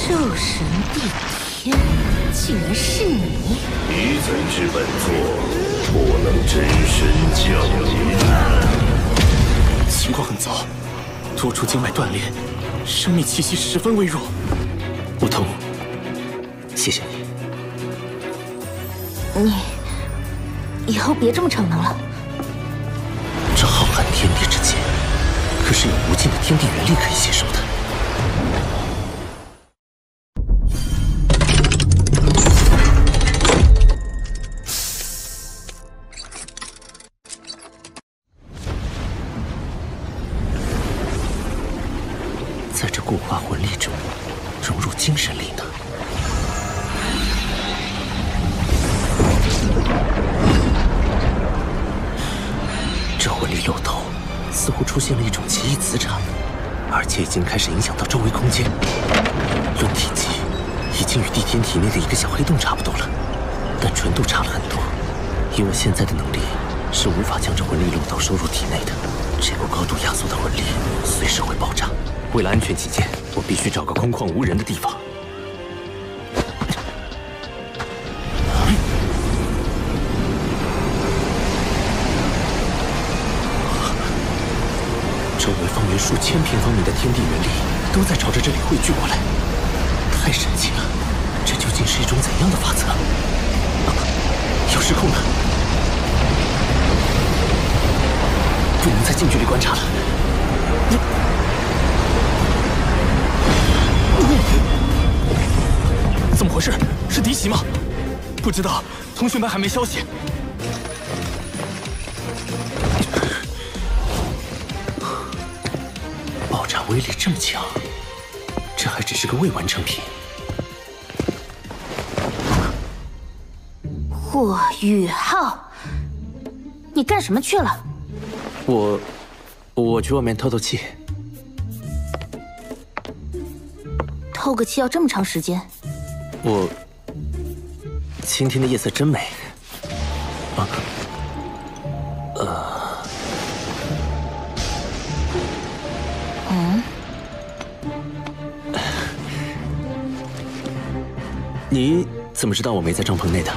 兽神帝天，竟然是你！你怎知本座不能真身降临？情况很糟，多处经脉断裂，生命气息十分微弱。梧桐，谢谢你。你以后别这么逞能了。这浩瀚天地之间，可是有无尽的天地元力可以吸收的。在这固化魂力中，融入精神力呢？这魂力漏斗似乎出现了一种奇异磁场，而且已经开始影响到周围空间。论体积，已经与地天体内的一个小黑洞差不多了，但纯度差了很多。以我现在的能力，是无法将这魂力漏斗收入体内的。这股高度压缩的魂力随时会爆炸。为了安全起见，我必须找个空旷无人的地方。周围方圆数千平方米的天地元力都在朝着这里汇聚过来，太神奇了！这究竟是一种怎样的法则？要失控了！不能再近距离观察了。怎么回事？是敌袭吗？不知道，通讯班还没消息。爆炸威力这么强，这还只是个未完成品。霍雨浩，你干什么去了？我去外面透透气。透个气要这么长时间？今天的夜色真美。你怎么知道我没在帐篷内的？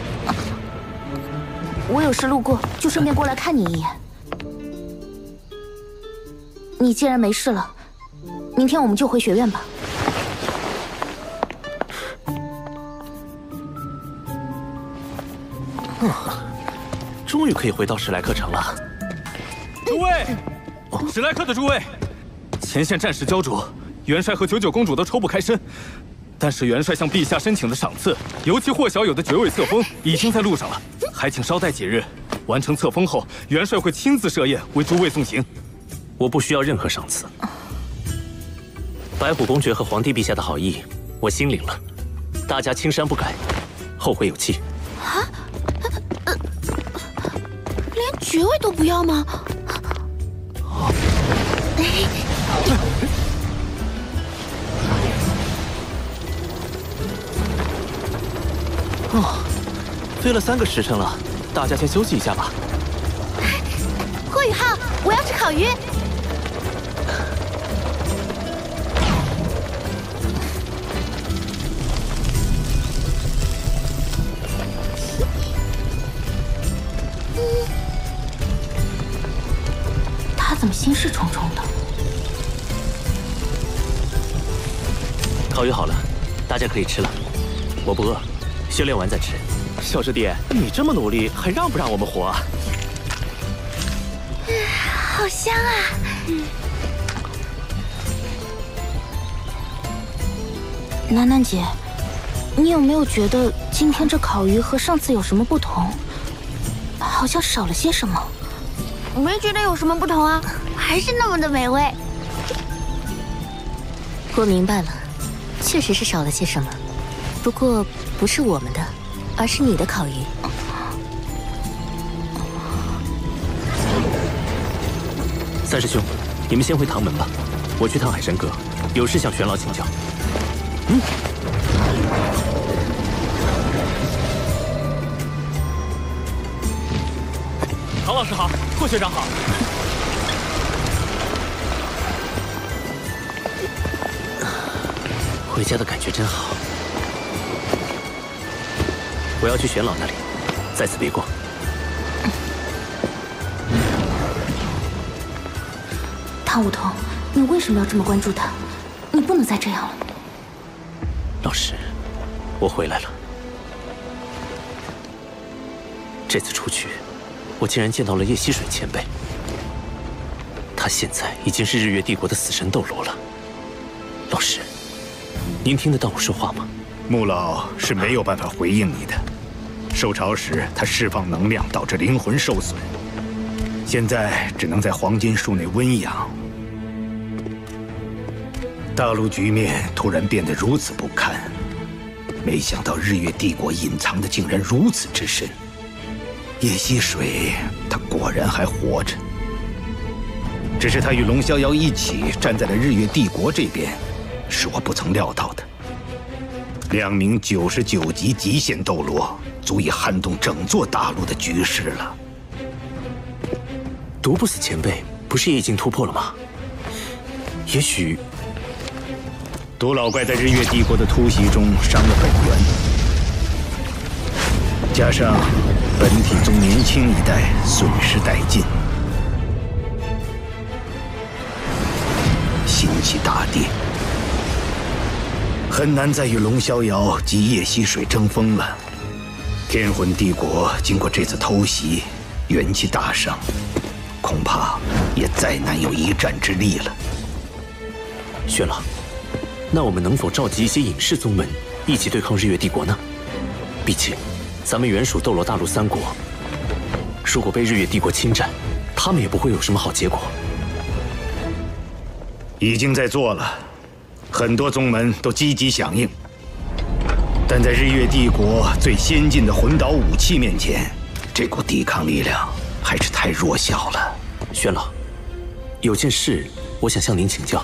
我有事路过，就顺便过来看你一眼。你既然没事了，明天我们就回学院吧。终于可以回到史莱克城了。诸位，史莱克的诸位，前线战事焦灼，元帅和99公主都抽不开身。但是元帅向陛下申请的赏赐，尤其霍小友的绝味册封，已经在路上了，还请稍待几日。完成册封后，元帅会亲自设宴为诸位送行。我不需要任何赏赐。白虎公爵和皇帝陛下的好意，我心领了。大家青山不改，后会有期。啊？连爵位都不要吗？飞了3个时辰了，大家先休息一下吧。霍雨浩，我要吃烤鱼。他怎么心事重重的？烤鱼好了，大家可以吃了。我不饿，修炼完再吃。小师弟，你这么努力，还让不让我们活啊？好香啊！楠楠姐，你有没有觉得今天这烤鱼和上次有什么不同？好像少了些什么。我没觉得有什么不同啊，还是那么的美味。我明白了，确实是少了些什么，不过不是我们的，而是你的烤鱼。三师兄，你们先回唐门吧，我去趟海神阁，有事向玄老请教。唐老师好，霍学长好。回家的感觉真好。我要去玄老那里，在此别过。唐舞桐，你为什么要这么关注他？你不能再这样了。老师，我回来了。这次出去，我竟然见到了叶溪水前辈。他现在已经是日月帝国的死神斗罗了。老师，您听得到我说话吗？穆老是没有办法回应你的。受潮时，他释放能量导致灵魂受损，现在只能在黄金树内温养。大陆局面突然变得如此不堪，没想到日月帝国隐藏的竟然如此之深。叶溪水，他果然还活着。只是他与龙逍遥一起站在了日月帝国这边，是我不曾料到的。2名99级极限斗罗，足以撼动整座大陆的局势了。毒不死前辈不是也已经突破了吗？也许毒老怪在日月帝国的突袭中伤了本源，加上本体宗年轻一代损失殆尽，心气大跌，很难再与龙逍遥及叶溪水争锋了。天魂帝国经过这次偷袭，元气大伤，恐怕也再难有一战之力了。玄老，那我们能否召集一些隐士宗门一起对抗日月帝国呢？毕竟咱们原属斗罗大陆3国，如果被日月帝国侵占，他们也不会有什么好结果。已经在做了，很多宗门都积极响应，但在日月帝国最先进的魂导武器面前，这股抵抗力量还是太弱小了。玄老，有件事我想向您请教。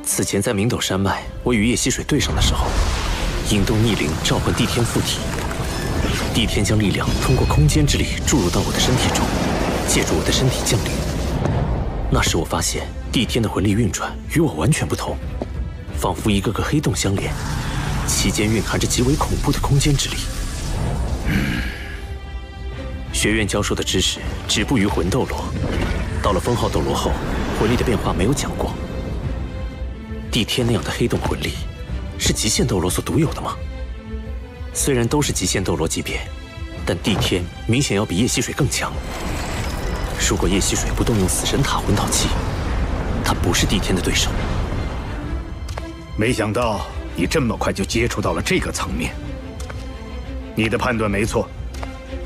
此前在明斗山脉，我与叶溪水对上的时候，引动逆灵召唤帝天附体，帝天将力量通过空间之力注入到我的身体中，借助我的身体降临。那时我发现帝天的魂力运转与我完全不同，仿佛一个个黑洞相连，其间蕴含着极为恐怖的空间之力。学院教授的知识止步于魂斗罗，到了封号斗罗后，魂力的变化没有讲过。帝天那样的黑洞魂力，是极限斗罗所独有的吗？虽然都是极限斗罗级别，但帝天明显要比叶溪水更强。如果叶溪水不动用死神塔魂导器，他不是帝天的对手。没想到你这么快就接触到了这个层面。你的判断没错，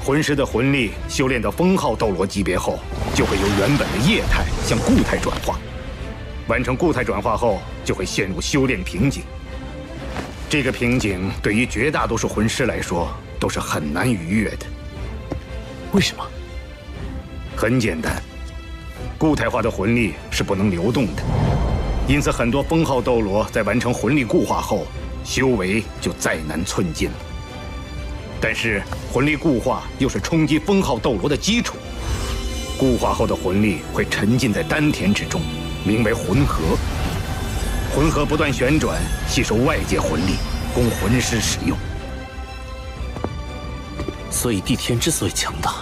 魂师的魂力修炼到封号斗罗级别后，就会由原本的液态向固态转化。完成固态转化后，就会陷入修炼瓶颈。这个瓶颈对于绝大多数魂师来说都是很难逾越的。为什么？很简单，固态化的魂力是不能流动的，因此很多封号斗罗在完成魂力固化后，修为就再难寸进了。但是魂力固化又是冲击封号斗罗的基础，固化后的魂力会沉浸在丹田之中，名为魂核。魂核不断旋转，吸收外界魂力，供魂师使用。所以帝天之所以强大，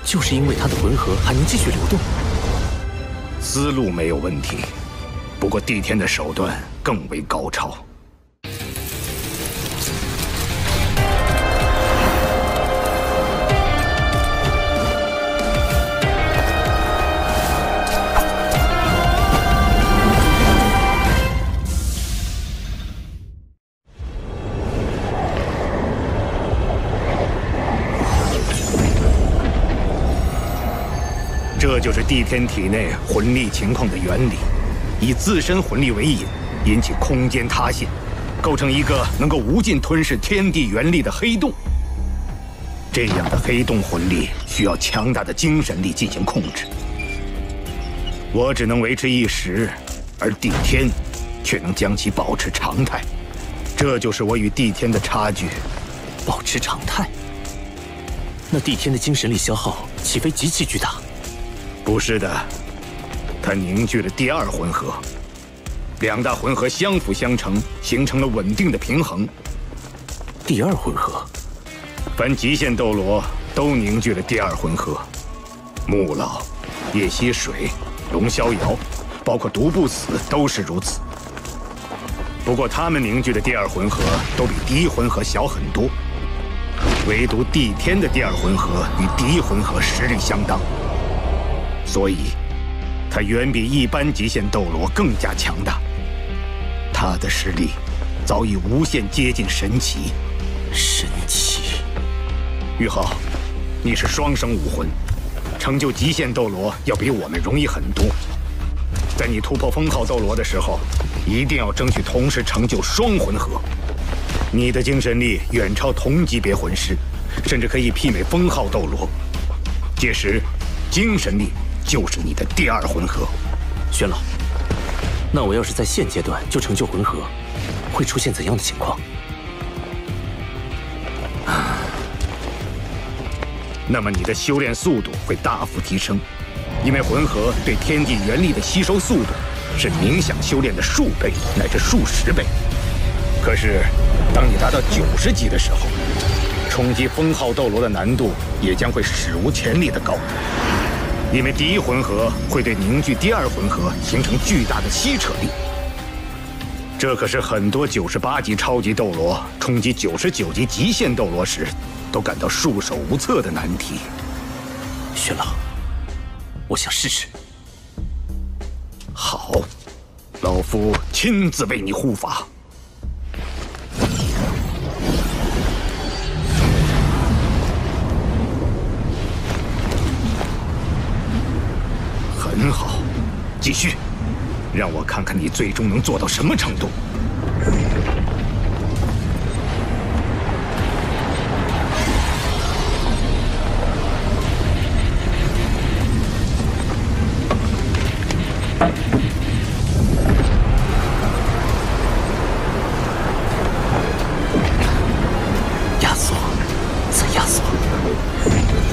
就是因为他的魂核还能继续流动。思路没有问题，不过帝天的手段更为高超。这就是帝天体内魂力情况的原理，以自身魂力为引，引起空间塌陷，构成一个能够无尽吞噬天地元力的黑洞。这样的黑洞魂力需要强大的精神力进行控制，我只能维持一时，而帝天却能将其保持常态。这就是我与帝天的差距。保持常态？那帝天的精神力消耗岂非极其巨大？不是的，他凝聚了第二魂核，两大魂核相辅相成，形成了稳定的平衡。第二魂核，凡极限斗罗都凝聚了第二魂核。木老、叶溪水、龙逍遥，包括独不死都是如此。不过他们凝聚的第二魂核都比第一魂核小很多，唯独帝天的第二魂核与第一魂核实力相当，所以他远比一般极限斗罗更加强大。他的实力早已无限接近神奇。神奇！玉浩，你是双生武魂，成就极限斗罗要比我们容易很多。在你突破封号斗罗的时候，一定要争取同时成就双魂核。你的精神力远超同级别魂师，甚至可以媲美封号斗罗。届时，精神力就是你的第二魂核。玄老，那我要是在现阶段就成就魂核，会出现怎样的情况？那么你的修炼速度会大幅提升，因为魂核对天地元力的吸收速度是冥想修炼的数倍乃至数十倍。可是，当你达到90级的时候，冲击封号斗罗的难度也将会史无前例的高，因为第一魂核会对凝聚第二魂核形成巨大的吸扯力。这可是很多98级超级斗罗冲击99级极限斗罗时都感到束手无策的难题。玄老，我想试试。好，老夫亲自为你护法。很好，继续，让我看看你最终能做到什么程度。压缩，再压缩，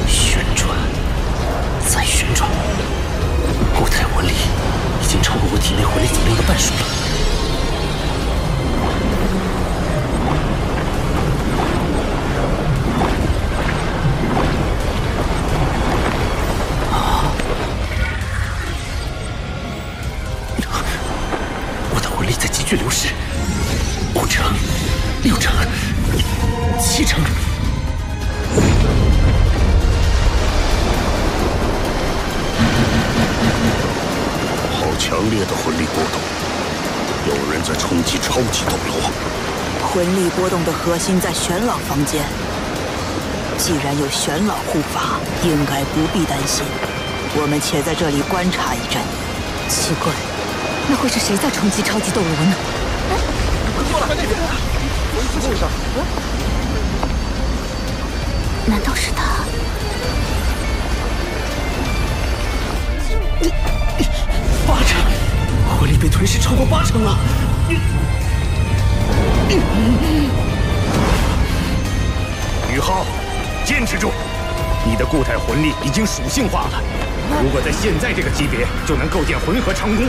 旋转，再旋转。固态魂力已经超过我体内魂力总量的半数了。我的魂力在急剧流失，5成、6成、7成。强烈的魂力波动，有人在冲击超级斗罗。魂力波动的核心在玄老房间，既然有玄老护法，应该不必担心。我们且在这里观察一阵。奇怪，那会是谁在冲击超级斗罗呢？快那边！路上，难道是他？8成，魂力被吞噬超过8成了。宇浩，坚持住！你的固态魂力已经属性化了，如果在现在这个级别就能构建魂核成功，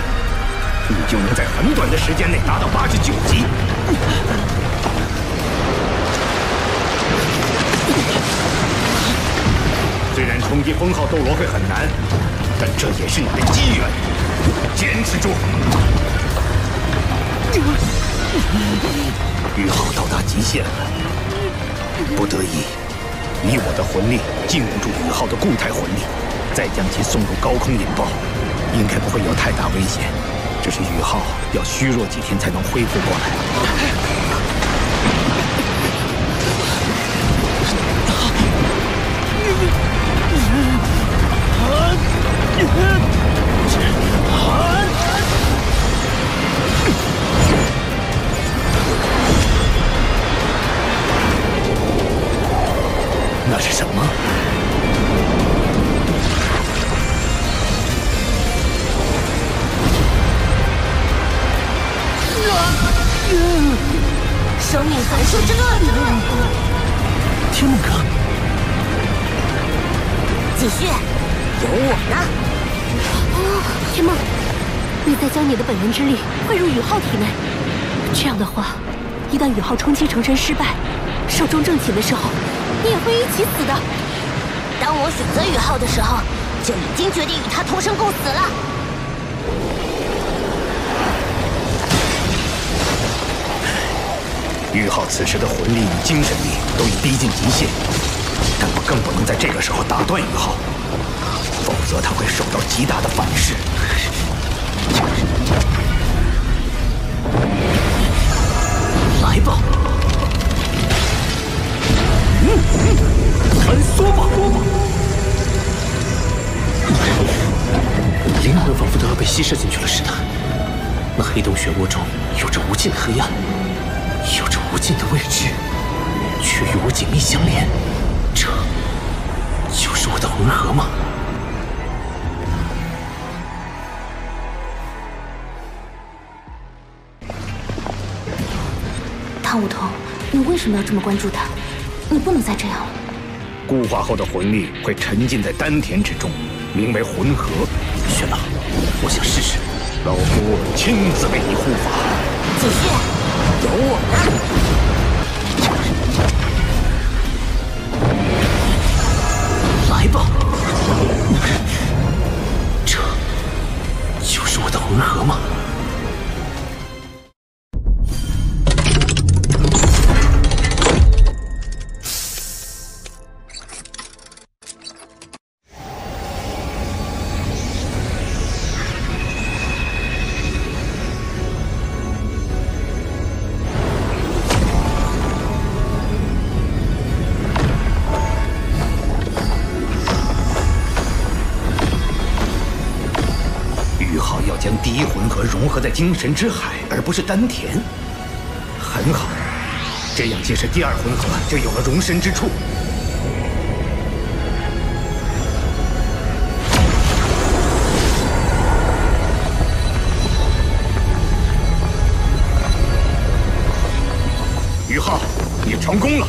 你就能在很短的时间内达到89级。虽然冲击封号斗罗会很难，但这也是你的机缘，坚持住！宇浩到达极限了，不得已，以我的魂力禁锢住宇浩的固态魂力，再将其送入高空引爆，应该不会有太大危险。只是宇浩要虚弱几天才能恢复过来。那是什么？生命繁殖之乱！天梦哥，继续，有我呢！天梦，你再将你的本源之力汇入宇浩体内。这样的话，一旦宇浩冲击成真失败，寿终正寝的时候，你也会一起死的。当我选择宇浩的时候，就已经决定与他同生共死了。宇浩此时的魂力与精神力都已逼近极限，但我更不能在这个时候打断宇浩，否则他会受到极大的反噬。来吧，穿梭吧！灵魂仿佛都要被吸摄进去了似的。那黑洞漩涡中有着无尽的黑暗，有着无尽的未知，却与我紧密相连。这就是我的魂核吗？唐舞桐，你为什么要这么关注他？你不能再这样了。固化后的魂力会沉浸在丹田之中，名为魂核。玄老，我想试试。老夫亲自为你护法。继续，有我呢。来吧，这就是我的魂核吗？第一魂核融合在精神之海，而不是丹田，很好。这样，即使第二魂核就有了容身之处。宇浩，你成功了！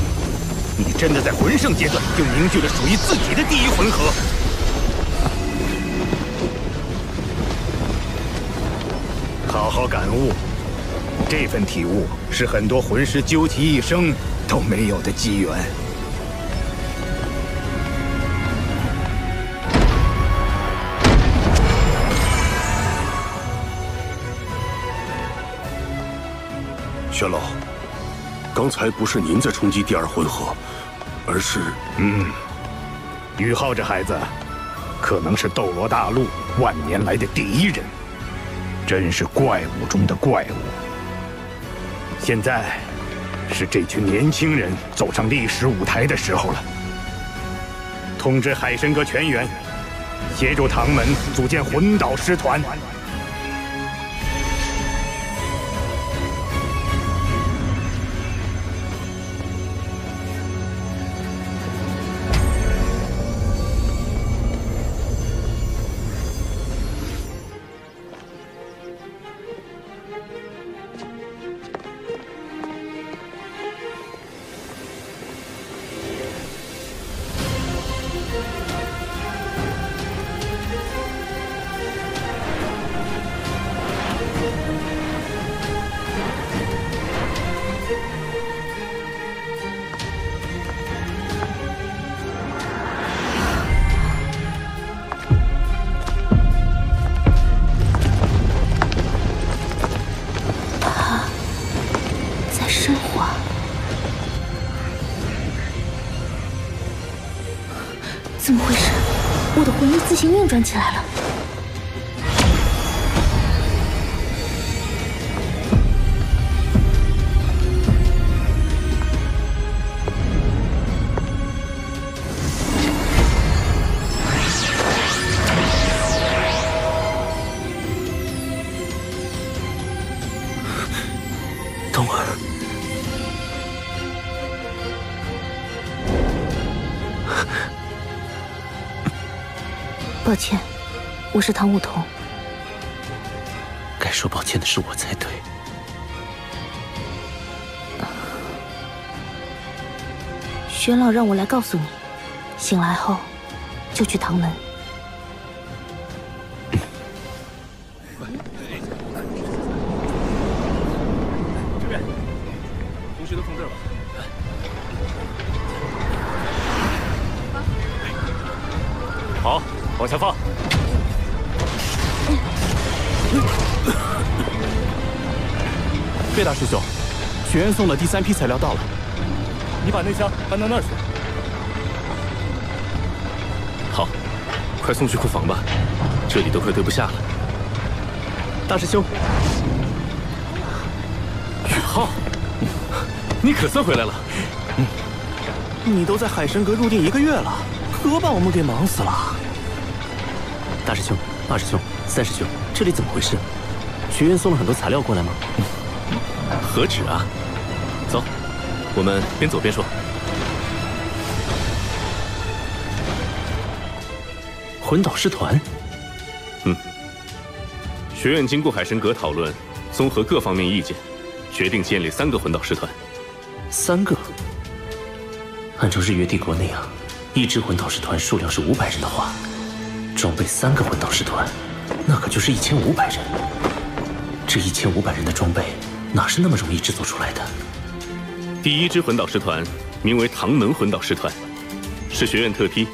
你真的在魂圣阶段就凝聚了属于自己的第一魂核。好好感悟，这份体悟是很多魂师究其一生都没有的机缘。玄老，刚才不是您在冲击第二魂核，而是……宇浩这孩子，可能是斗罗大陆万年来的第一人。真是怪物中的怪物。现在，是这群年轻人走上历史舞台的时候了。通知海神阁全员，协助唐门组建魂导师团。怎么回事？我的魂力自行运转起来了。冬儿。 抱歉，我是唐舞桐。该说抱歉的是我才对。玄老让我来告诉你，醒来后就去唐门。局都从这儿吧。好，往下放。贝大师兄，学院送的第3批材料到了，你把那箱搬到那儿去。好，快送去库房吧，这里都快堆不下了。大师兄，宇浩，你可算回来了。你都在海神阁入定1个月了，可把我们给忙死了。大师兄、二师兄、三师兄，这里怎么回事？学院送了很多材料过来吗？何止啊！走，我们边走边说。魂导师团，学院经过海神阁讨论，综合各方面意见，决定建立3个魂导师团。3个？按照日月帝国那样，一支魂导师团数量是500人的话，装备3个魂导师团，那可就是1500人。这1500人的装备，哪是那么容易制作出来的？第1支魂导师团名为唐门魂导师团，是学院特批，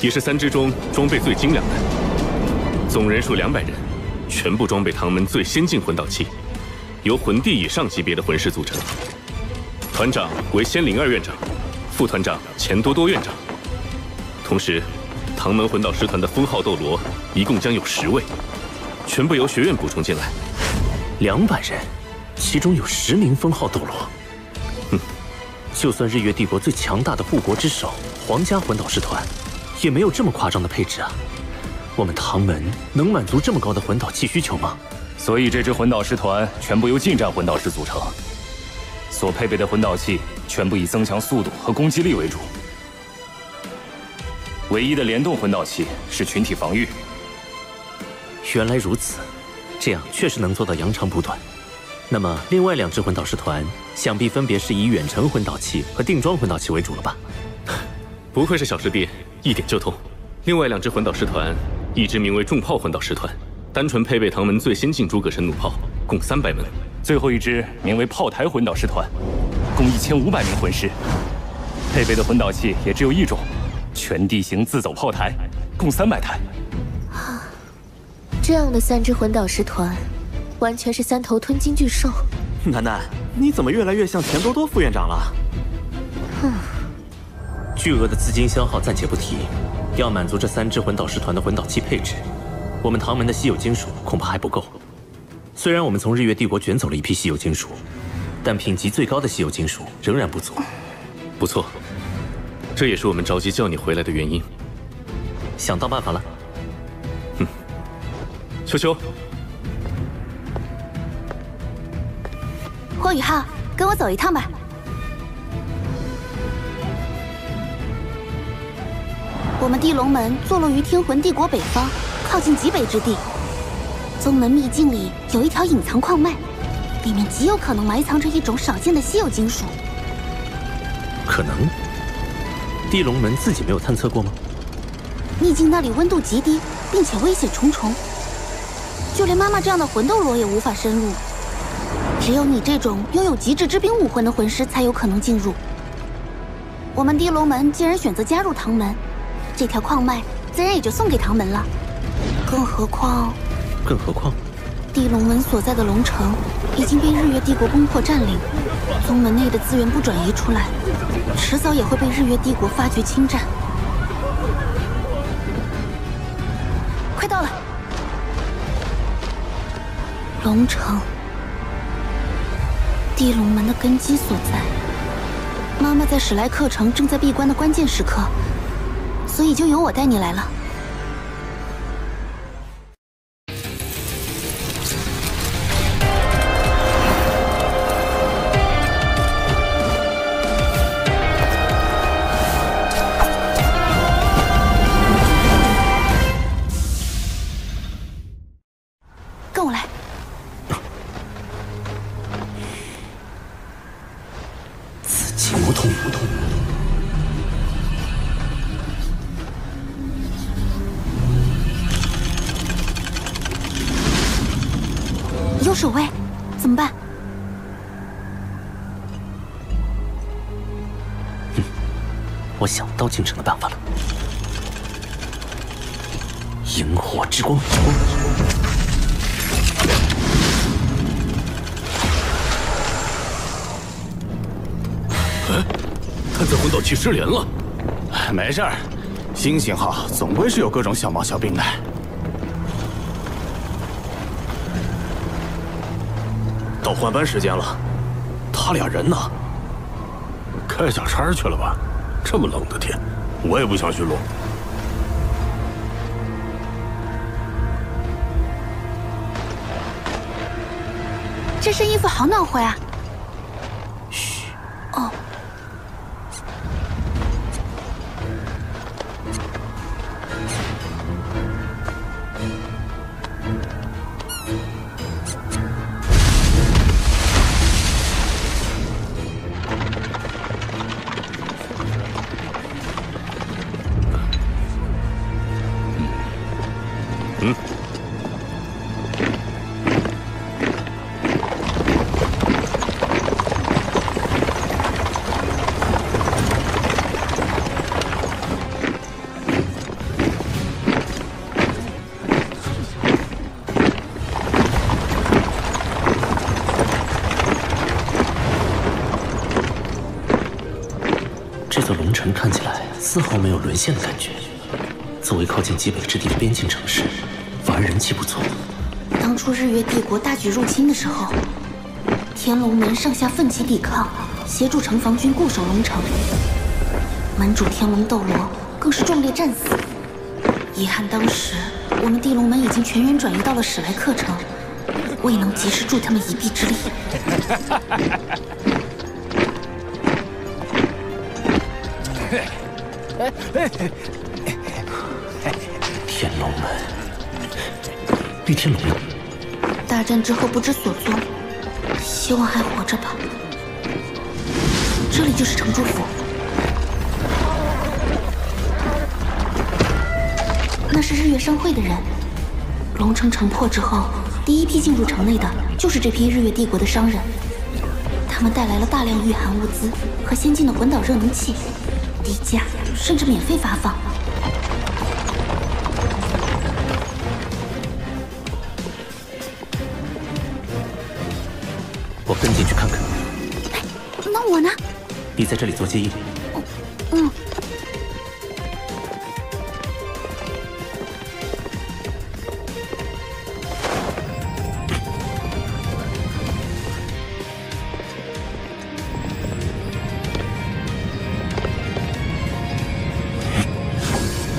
也是3支中装备最精良的。总人数200人，全部装备唐门最先进魂导器，由魂帝以上级别的魂师组成。团长为仙灵2院长，副团长钱多多院长。同时，唐门魂导师团的封号斗罗一共将有10位，全部由学院补充进来。200人，其中有10名封号斗罗。就算日月帝国最强大的护国之首皇家魂导师团，也没有这么夸张的配置啊！我们唐门能满足这么高的魂导器需求吗？所以这支魂导师团全部由近战魂导师组成，所配备的魂导器全部以增强速度和攻击力为主。唯一的联动魂导器是群体防御。原来如此，这样确实能做到扬长补短。那么另外2支魂导师团，想必分别是以远程魂导器和定装魂导器为主了吧？不愧是小师弟，一点就通。另外2支魂导师团，一支名为重炮魂导师团，单纯配备唐门最先进诸葛神弩炮，共300门；最后一支名为炮台魂导师团，共1500名魂师，配备的魂导器也只有1种，全地形自走炮台，共300台。这样的3支魂导师团，完全是3头吞金巨兽。楠楠，你怎么越来越像钱多多副院长了？巨额的资金消耗暂且不提，要满足这3支魂导师团的魂导器配置，我们唐门的稀有金属恐怕还不够。虽然我们从日月帝国卷走了一批稀有金属，但品级最高的稀有金属仍然不足。不错，这也是我们着急叫你回来的原因。想到办法了。秋秋，霍雨浩，跟我走一趟吧。我们地龙门坐落于天魂帝国北方，靠近极北之地。宗门秘境里有一条隐藏矿脉，里面极有可能埋藏着一种少见的稀有金属。可能？地龙门自己没有探测过吗？秘境那里温度极低，并且危险重重，就连妈妈这样的魂斗罗也无法深入。只有你这种拥有极致之兵武魂的魂师才有可能进入。我们地龙门既然选择加入唐门，这条矿脉自然也就送给唐门了。更何况，地龙门所在的龙城已经被日月帝国攻破占领，宗门内的资源不转移出来，迟早也会被日月帝国发觉侵占。快到了，龙城，地龙门的根基所在。妈妈在史莱克城正在闭关的关键时刻，所以就由我带你来了。跟我来。紫极魔通。有守卫，怎么办？我想到京城的办法了。萤火之光。探测魂导器失联了。没事儿，新型号总归是有各种小毛小病的。到换班时间了，他俩人呢？开小差去了吧？这么冷的天，我也不想巡逻。这身衣服好暖和呀！嘘。哦。这座龙城看起来丝毫没有沦陷的感觉。作为靠近极北之地的边境城市，反而人气不错。当初日月帝国大举入侵的时候，天龙门上下奋起抵抗，协助城防军固守龙城。门主天龙斗罗更是壮烈战死。遗憾当时我们地龙门已经全员转移到了史莱克城，未能及时助他们一臂之力。天龙门，玉天龙呢？大战之后不知所踪，希望还活着吧。这里就是城主府，那是日月商会的人。龙城城破之后，第一批进入城内的就是这批日月帝国的商人，他们带来了大量御寒物资和先进的魂导热能器，低价甚至免费发放。我跟进去看看。那我呢？你在这里做接应。嗯。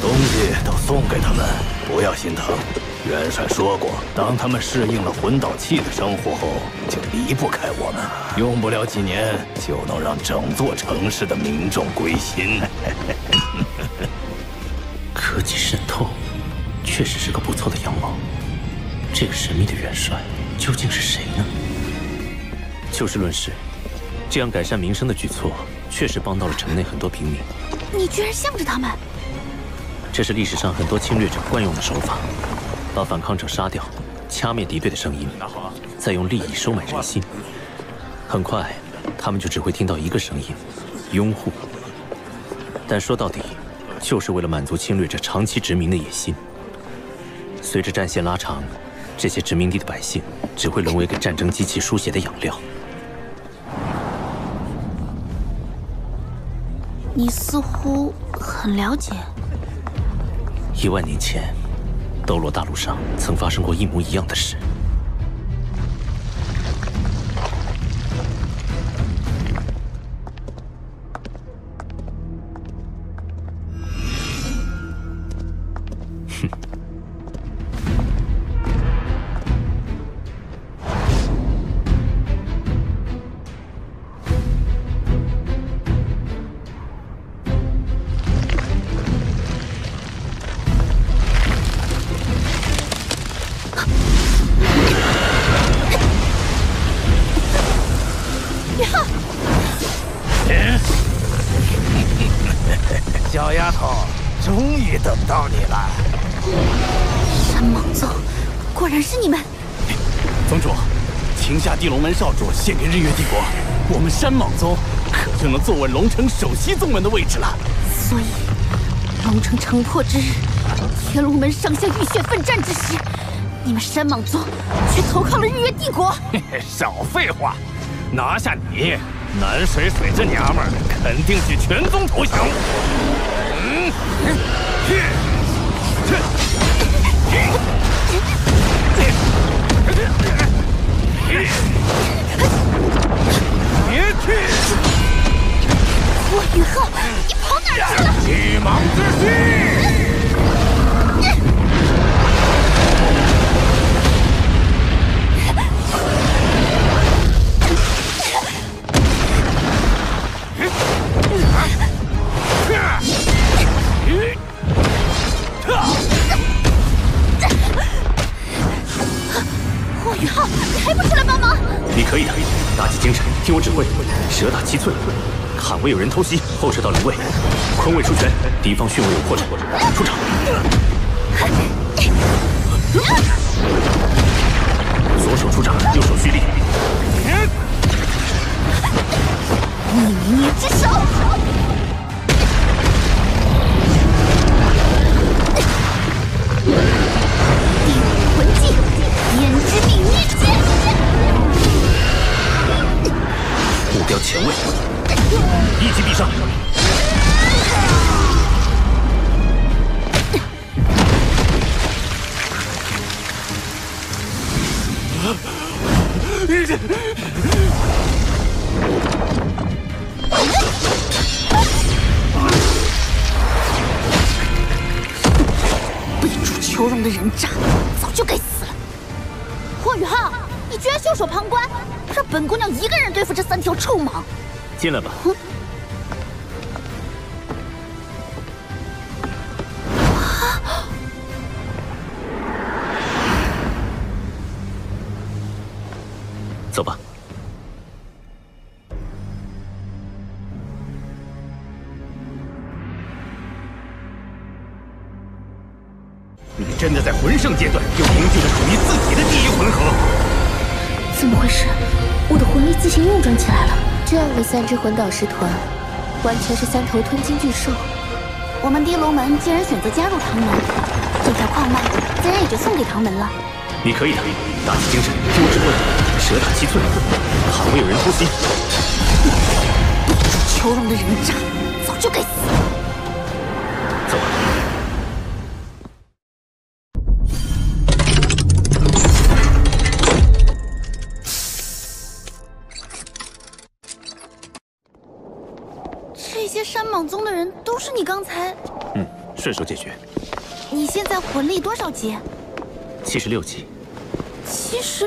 东西都送给他们，不要心疼。元帅说过，当他们适应了魂导器的生活后，就离不开我们。用不了几年，就能让整座城市的民众归心。科技渗透，确实是个不错的样貌。这个神秘的元帅究竟是谁呢？就事论事，这样改善民生的举措，确实帮到了城内很多平民。你居然向着他们！这是历史上很多侵略者惯用的手法。把反抗者杀掉，掐灭敌对的声音，再用利益收买人心。很快，他们就只会听到一个声音：拥护。但说到底，就是为了满足侵略者长期殖民的野心。随着战线拉长，这些殖民地的百姓只会沦为给战争机器输血的养料。你似乎很了解。1万年前。斗罗大陆上曾发生过一模一样的事。哼。小丫头，终于等到你了。山蟒宗，果然是你们！宗主，请下地龙门少主献给日月帝国，我们山蟒宗可就能坐稳龙城首席宗门的位置了。所以，龙城城破之日，天龙门上下浴血奋战之时，你们山莽宗却投靠了日月帝国。少废话，拿下你，南水水这娘们儿肯定许全宗投降。霍雨浩，你跑哪儿去了？巨蟒之息！霍雨浩，你还不出来帮忙？你可以的，打起精神，听我指挥，蛇打七寸。坎位有人偷袭，后撤到灵位，坤位出拳，敌方巽位有破绽，出场。左手出掌，右手蓄力。逆捏之手。第五魂技，胭脂地捏剑。目标前位，一击必杀。背出求荣的人渣，早就该死了。霍雨浩，你居然袖手旁观，让本姑娘一个人对付这3条臭蟒。进来吧。走吧。你真的在魂圣阶段就凝聚了属于自己的第一魂核？怎么回事？我的魂力自行运转起来了。这样的3只魂导师团，完全是3头吞金巨兽。我们地龙门既然选择加入唐门，这条矿脉自然也就送给唐门了。你可以的，打起精神，听我指挥，蛇打七寸，坎位有人偷袭。背出求荣的人渣，早就该死。走吧。这些山莽宗的人都是你刚才……顺手解决。你现在魂力多少级？76级。76？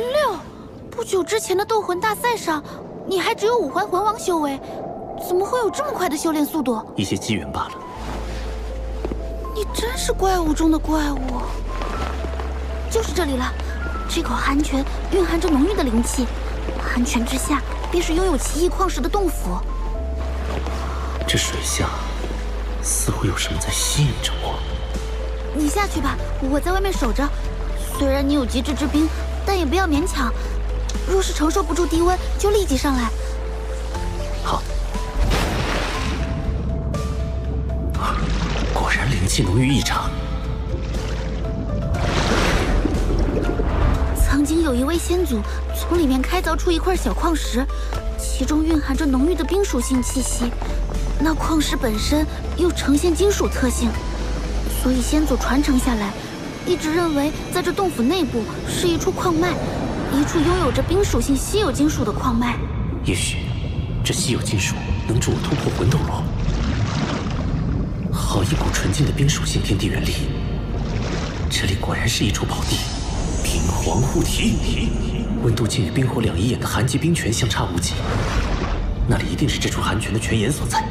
不久之前的斗魂大赛上，你还只有5环魂王修为，怎么会有这么快的修炼速度？一些机缘罢了。你真是怪物中的怪物。就是这里了，这口寒泉蕴含着浓郁的灵气，寒泉之下便是拥有奇异矿石的洞府。这水下似乎有什么在吸引着我。你下去吧，我在外面守着。虽然你有极致之兵，但也不要勉强。若是承受不住低温，就立即上来。好。果然灵气浓郁异常。曾经有一位先祖从里面开凿出一块小矿石，其中蕴含着浓郁的冰属性气息。那矿石本身又呈现金属特性，所以先祖传承下来，一直认为在这洞府内部是一处矿脉，一处拥有着冰属性稀有金属的矿脉。也许这稀有金属能助我突破魂斗罗。好一股纯净的冰属性天地元力，这里果然是一处宝地。冰皇护体，温度竟与冰火两仪眼的寒极冰泉相差无几，那里一定是这处寒泉的泉眼所在。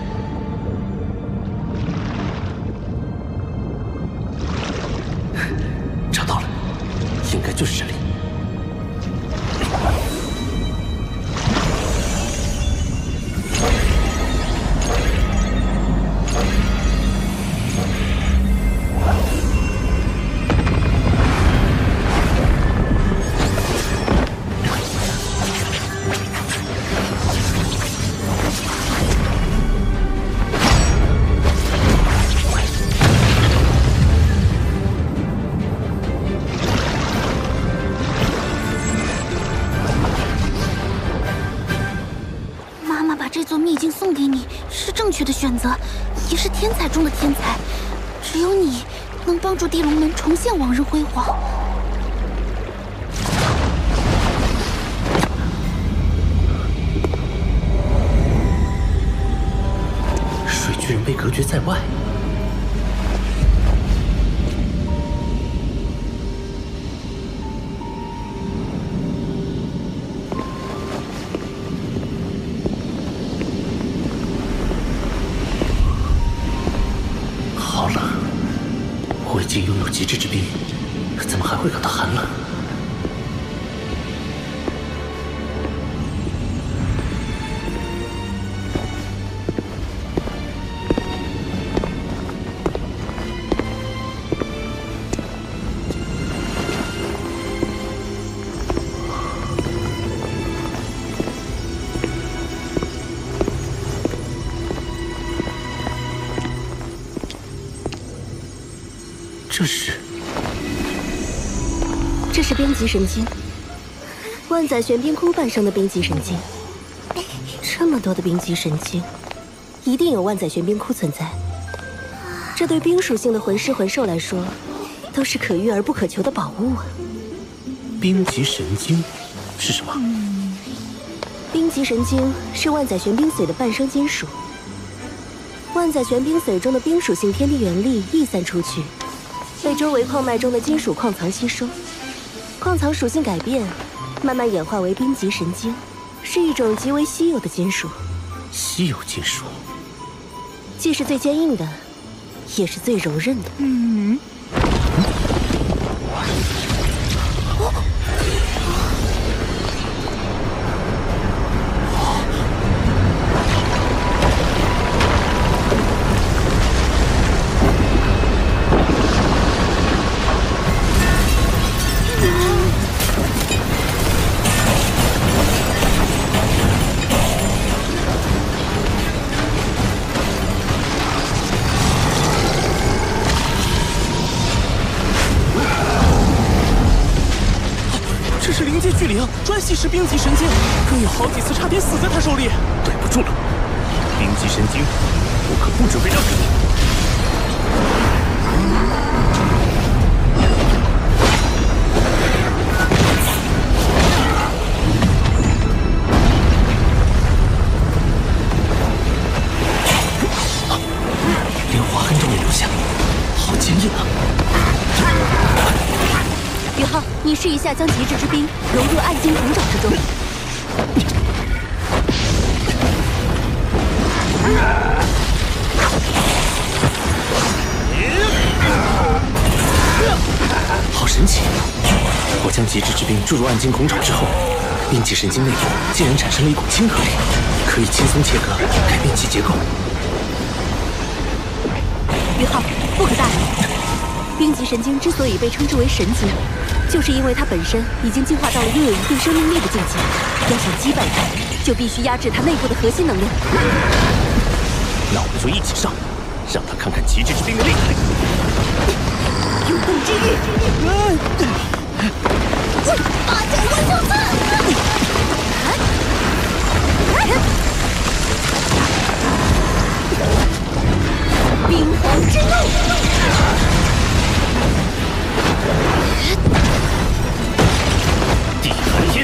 找到了，应该就是这里。这座秘境送给你是正确的选择，也是天才中的天才。只有你能帮助地龙门重现往日辉煌。水巨人被隔绝在外。 我已经拥有极致之冰，怎么还会感到寒冷？这是冰极神经，万载玄冰窟诞生的冰极神经。这么多的冰极神经，一定有万载玄冰窟存在。这对冰属性的魂师魂兽来说，都是可遇而不可求的宝物啊！冰极神经是什么？冰极神经是万载玄冰髓的半生金属。万载玄冰髓中的冰属性天地元力溢散出去，被周围矿脉中的金属矿藏吸收。 矿藏属性改变，慢慢演化为冰极神经，是一种极为稀有的金属。稀有金属，既是最坚硬的，也是最柔韧的。专吸食冰极神经，更有好几次差点死在他手里。对不住了，冰极神经，我可不准备让给你。连划痕都没留下，好坚硬啊！ 宇浩，你试一下将极致之冰融入暗金铜爪之中。好神奇！我将极致之冰注入暗金孔爪之后，冰极神经内部竟然产生了一股亲和力，可以轻松切割，改变其结构。宇浩，不可大意。冰极神经之所以被称之为神经，就是因为它本身已经进化到了拥有一定生命力的境界。要想击败它，就必须压制它内部的核心能量。那我们就一起上，让他看看极致之冰的厉害。永动之域，八角万寿刺，冰皇之怒，地寒天，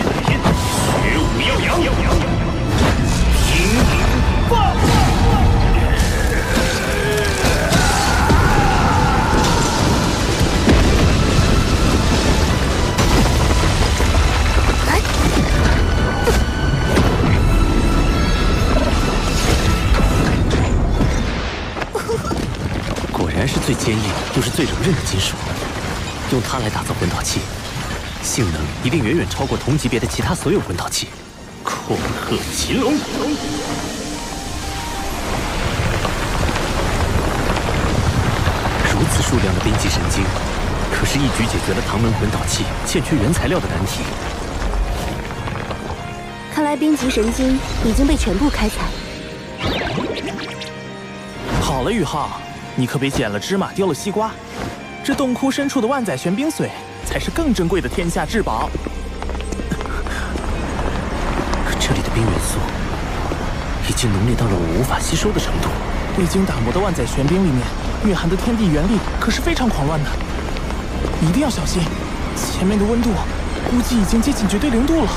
雪舞耀阳，平顶爆！果然是最坚硬又是最柔韧的金属，用它来打造魂导器，性能一定远远超过同级别的其他所有魂导器。恐吓秦龙！如此数量的冰极神经，可是一举解决了唐门魂导器欠缺原材料的难题。看来冰极神经已经被全部开采。好了，宇浩，你可别捡了芝麻丢了西瓜。这洞窟深处的万载玄冰髓才是更珍贵的天下至宝。这里的冰元素已经浓烈到了我无法吸收的程度。未经打磨的万载玄冰里面蕴含的天地元力可是非常狂乱的，一定要小心。前面的温度估计已经接近绝对零度了。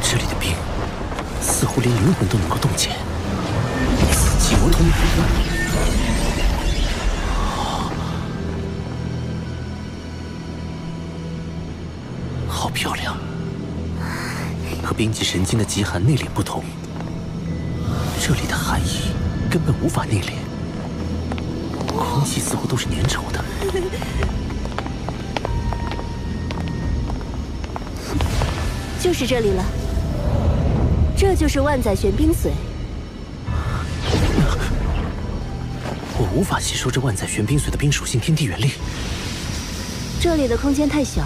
这里的冰似乎连灵魂都能够冻结，死寂魔通。好漂亮，和冰级神经的极寒内敛不同，这里的寒意根本无法内敛，空气似乎都是粘稠的。就是这里了，这就是万载玄冰髓。我无法吸收这万载玄冰髓的冰属性天地元力。这里的空间太小，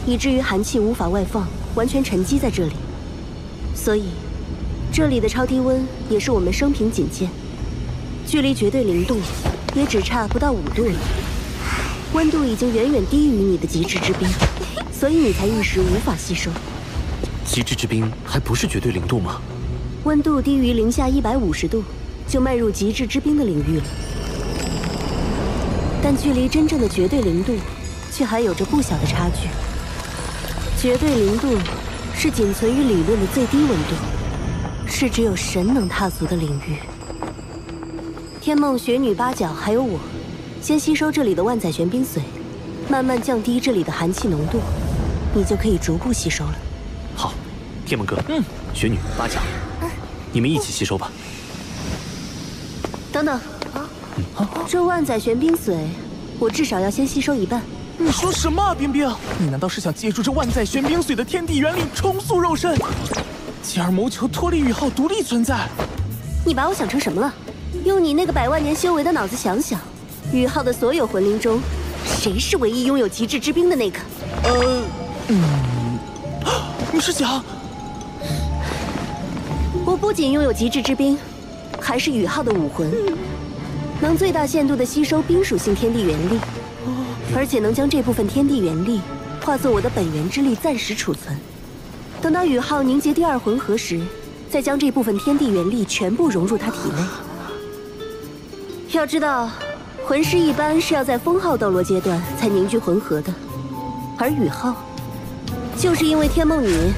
以至于寒气无法外放，完全沉积在这里。所以，这里的超低温也是我们生平仅见，距离绝对零度也只差不到5度了。温度已经远远低于你的极致之冰，所以你才一时无法吸收。极致之冰还不是绝对零度吗？温度低于零下150度，就迈入极致之冰的领域了。但距离真正的绝对零度，却还有着不小的差距。绝对零度是仅存于理论的最低温度，是只有神能踏足的领域。天梦、雪女、八角还有我，先吸收这里的万载玄冰髓，慢慢降低这里的寒气浓度，你就可以逐步吸收了。好，天梦哥，雪女、八角，你们一起吸收吧。等等，这万载玄冰髓，我至少要先吸收一半。你说什么啊，冰冰？你难道是想借助这万载玄冰髓的天地元力重塑肉身，继而谋求脱离宇浩独立存在？你把我想成什么了？用你那个100万年修为的脑子想想，宇浩的所有魂灵中，谁是唯一拥有极致之冰的那个？你是想……我不仅拥有极致之冰，还是宇浩的武魂，能最大限度地吸收冰属性天地元力，而且能将这部分天地元力化作我的本源之力暂时储存。等到宇浩凝结第2魂核时，再将这部分天地元力全部融入他体内。要知道，魂师一般是要在封号斗罗阶段才凝聚魂核的，而宇浩就是因为天梦女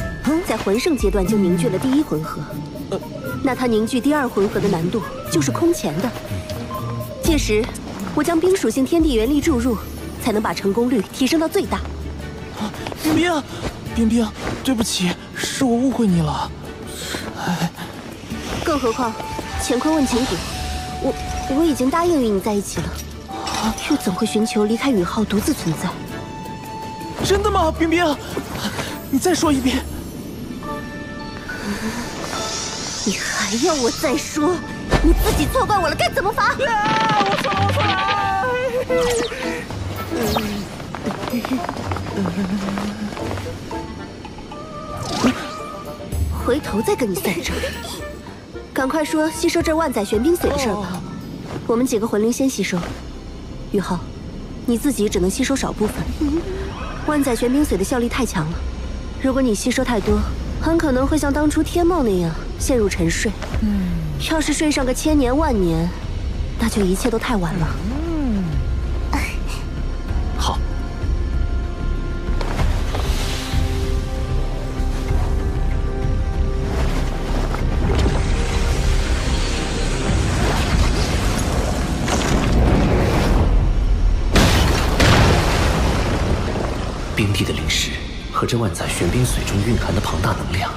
在魂圣阶段就凝聚了第1魂核，那他凝聚第2魂核的难度就是空前的。届时，我将冰属性天地元力注入，才能把成功率提升到最大。冰冰，冰冰，对不起，是我误会你了。更何况，乾坤问情谷，我已经答应与你在一起了，又怎会寻求离开宇浩独自存在？真的吗，冰冰？你再说一遍。你还要我再说？你自己错怪我了，该怎么罚？我错了。回头再跟你算账。赶快说吸收这万载玄冰髓的事吧。我们几个魂灵先吸收。宇浩，你自己只能吸收少部分。万载玄冰髓的效力太强了，如果你吸收太多，很可能会像当初天梦那样陷入沉睡。要是睡上个1000年万年，那就一切都太晚了。好。冰帝的灵石和这万载玄冰髓中蕴含的庞大能量，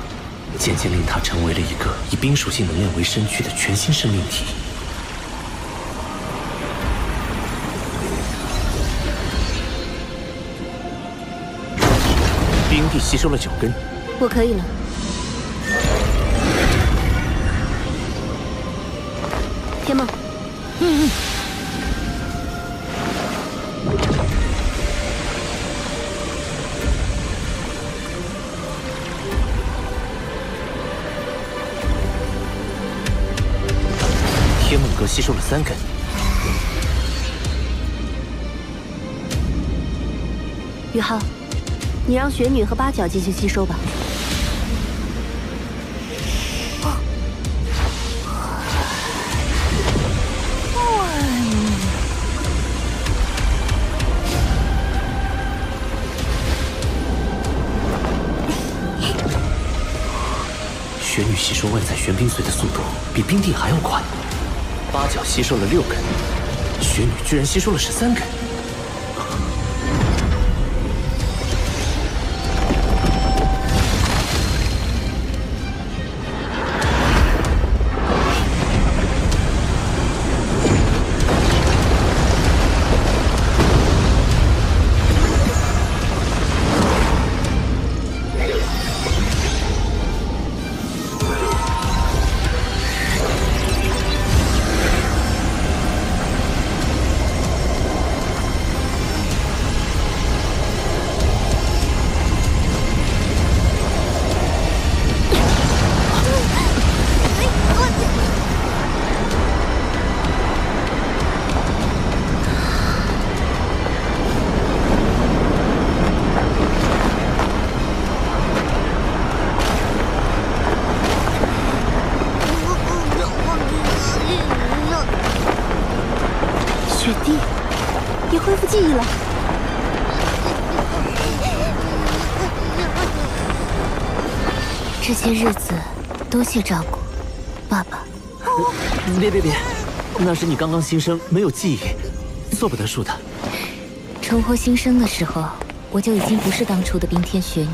渐渐令它成为了一个以冰属性能量为身躯的全新生命体。冰地吸收了9根，我可以了。天梦，天梦阁吸收了3根。宇浩，你让雪女和八角继续吸收吧。雪女吸收万载玄冰髓的速度比冰帝还要快，八角吸收了6根，雪女居然吸收了13根。恢复记忆了。这些日子多谢照顾，爸爸。别，那是你刚刚新生，没有记忆，做不得数的。重获新生的时候，我就已经不是当初的冰天雪女，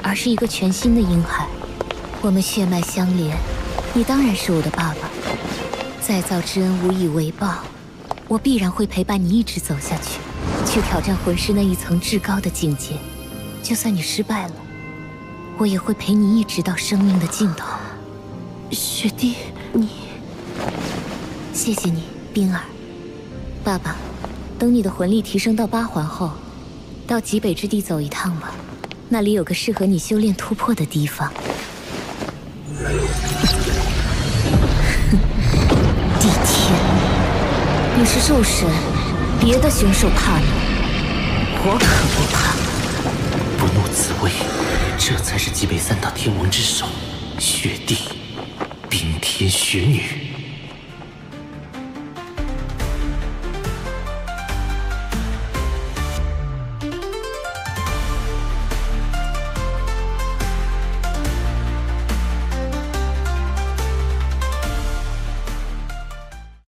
而是一个全新的婴孩。我们血脉相连，你当然是我的爸爸。再造之恩无以为报，我必然会陪伴你一直走下去，去挑战魂师那一层至高的境界。就算你失败了，我也会陪你一直到生命的尽头。雪弟，你……谢谢你，冰儿。爸爸，等你的魂力提升到8环后，到极北之地走一趟吧，那里有个适合你修炼突破的地方。地天，你是兽神，别的凶兽怕你，我可不怕。不怒自威，这才是极北3大天王之首，雪帝，冰天雪女。